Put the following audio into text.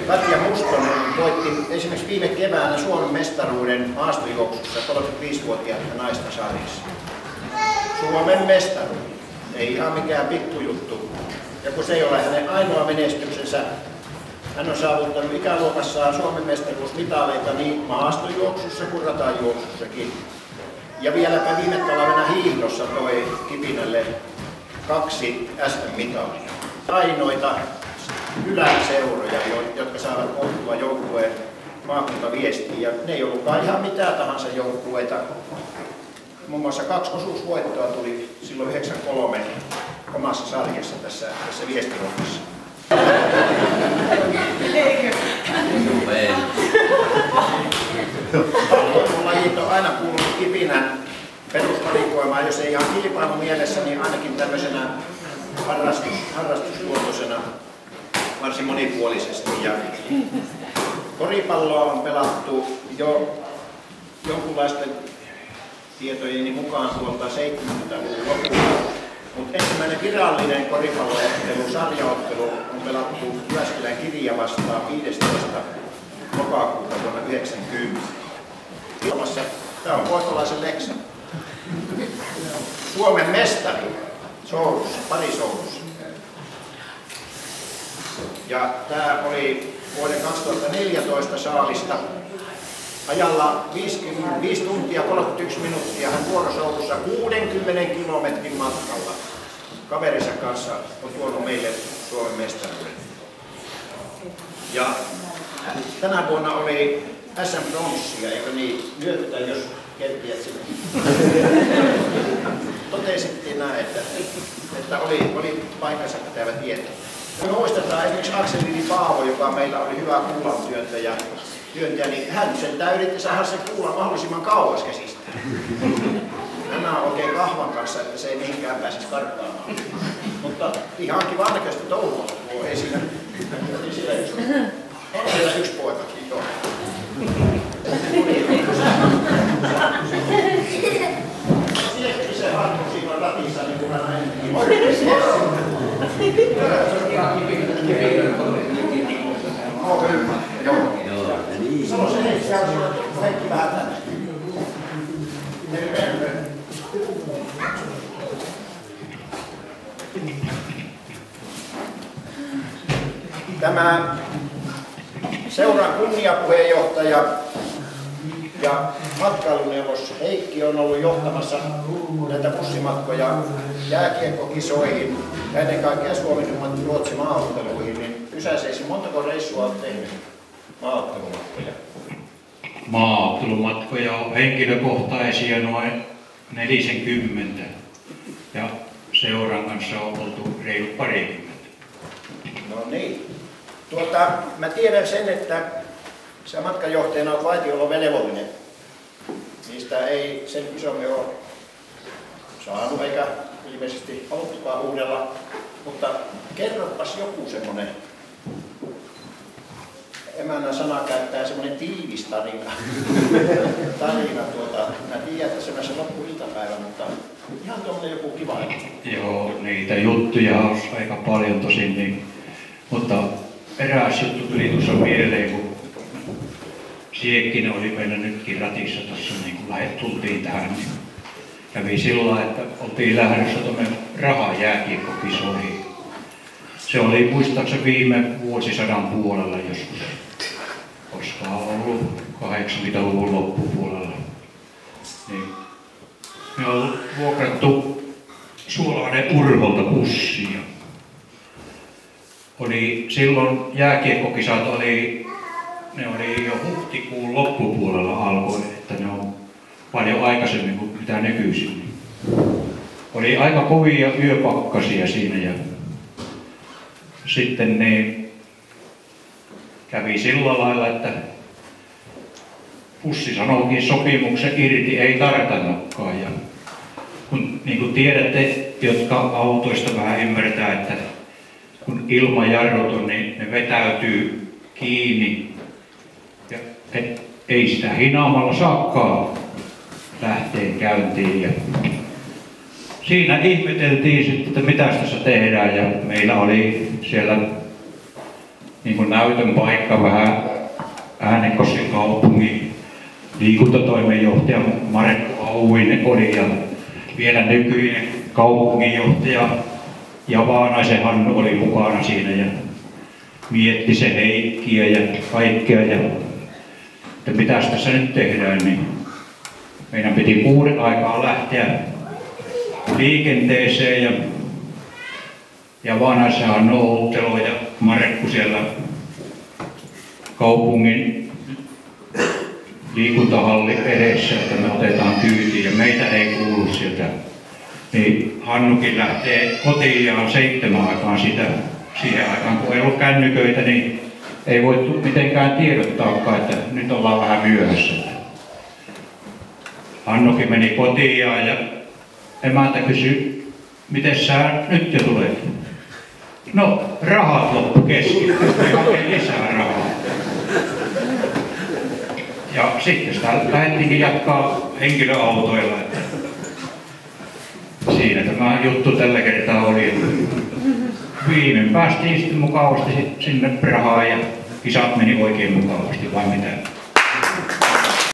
Katja Mustonen voitti esimerkiksi viime keväänä Suomen mestaruuden maastojuoksussa 35-vuotiaita naista sarjassa. Suomen mestaruus. Ei ihan mikään pikkujuttu. Ja kun se ei ole hänen ainoa menestyksensä, hän on saavuttanut ikäluokassaan Suomen mestaruusmitaleita niin maastojuoksussa kuin ratajuoksussakin. Ja vieläpä viime talvena hiihdossa toi Kipinälle 2 SM-mitalia. Ainoita yläseuroja, jotka saavat muuttua joukkueen maakuntaviestiin. Ja ne ei ollutkaan ihan mitä tahansa joukkueita. Muun muassa 2 osuusvoittoa tuli silloin 93 omassa sarjassa tässä viestihommassa. Lajit on aina kuullut Kipinän perusvalikoimaan, jos ei ihan kilpailun mielessä, niin ainakin tämmöisenä harrastusluontoisena varsin monipuolisesti. Ja koripalloa on pelattu jo jonkunlaisten tietojeni mukaan tuolta 70-luvun loppuun. Mutta ensimmäinen virallinen koripalloottelu, sarjaottelu on pelattu Jyväskylän Kirja vastaan 15. lokakuuta vuonna 1990. Tämä on poikolaisen Leksa. Suomen mestari Sourussa, Pari-Sourussa. Ja tämä oli vuoden 2014 saalista. Ajalla 55 tuntia 31 minuuttia hän vuorosoudussa 60 kilometrin matkalla kaverinsa kanssa on tuonut meille Suomen mestaruuden. Ja tänä vuonna oli SM Bronssia, eikö niin? Lyötä, jos kertiät sinne. Totesittiin näin, että oli paikkansa pitävä tieto. Me muistetaan esimerkiksi Akseli Paavo, joka meillä oli hyvä kullantyöntäjä, niin hän sentään yritti saada sen kuulla mahdollisimman kauas käsistä. Nämä on oikein kahvan kanssa, että se ei mihinkään pääsisi karttaamaan. Mutta ihan kiva näköistä touhua, kun ei siinä on siellä yksi poikakin jo. Se harkko siinä on ratissa, niin kuin hän ennenkin. Sano se Heikki, Heikki vähän tänne. Tämä seuran kunniapuheenjohtaja ja matkailuneuvos Heikki on ollut johtamassa näitä bussimatkoja jääkiekkokisoihin ja ennen kaikkea Suomi-Ruotsin maaotteluihin. Niin kysäisin, montako reissua olet tehnyt maaottelumatkoja? Maaottelumatkoja on henkilökohtaisia noin 40 ja seuran kanssa on oltu reilu 20. No niin. Mä tiedän sen, että sä matkanjohtajana olet vaitiolovelvollinen. Niistä ei sen isommin ole saanut eikä ilmeisesti haluttukaan huudella. Mutta kerropas joku semmonen, emännän sana käyttää semmonen tiivis tarina. Mä tiedän, että se on se loppuiltapäivä, mutta ihan tuommoinen joku kiva. Joo, niitä juttuja on aika paljon tosin, niin, mutta eräs juttu tuli tuossa mieleen, kun Siekkinen oli meillä nytkin ratissa tuossa, niin kun tultiin tähän, niin kävi sillä lailla, että oltiin lähdössä tuonne rahajääkiekkokisoihin. Se oli muistaakseni viime vuosisadan puolella joskus, koska on ollut 80-luvun loppupuolella. Niin me on vuokrattu Suolahden Urholta bussia. Oli silloin jääkiekkokisat ne oli jo huhtikuun loppupuolella alkoi, että ne on paljon aikaisemmin kuin mitä nykyisin. Oli aika kovia yöpakkasia siinä ja sitten ne kävi sillä lailla, että bussi sanoikin sopimuksen irti, ei tartannutkaan. Ja kun niin kuin tiedätte, jotka autoista vähän ymmärtää, että kun ilmajarrut on, niin ne vetäytyy kiinni ja ei sitä hinaamalla saakkaan lähteen käyntiin. Ja siinä ihmeteltiin sitten, että mitä tässä tehdään, ja meillä oli siellä niin kuin näytön paikka vähän Äänekosken kaupungin liikuntatoimenjohtaja Markku Auvinen oli ja vielä nykyinen kaupunginjohtaja ja Vaanaisen Hannu oli mukana siinä ja mietti se Heikkiä ja kaikkea. Ja, että mitäs tässä nyt tehdään, niin meidän piti 6 aikaa lähteä liikenteeseen ja Vaanaisen Hannu Outtelo ja Markku siellä kaupungin liikuntahalli edessä, että me otetaan kyytiin ja meitä ei kuulu sieltä. Niin Hannukin lähtee kotiin ja 7 aikaan sitä. Siihen aikaan kun ei ollut kännyköitä, niin ei voitu mitenkään tiedottaakaan, että nyt ollaan vähän myöhässä. Hannukin meni kotiin ja emäntä kysyi, miten sä nyt jo tulet? No, rahat loppu kesken, me hakee lisää rahaa. Ja sitten sitä lähdettiinkin jatkaa henkilöautoilla. Siinä tämä juttu tällä kertaa oli. Viimein päästiin sitten mukavasti sinne Prahaan ja kisat meni oikein mukavasti, vai mitä?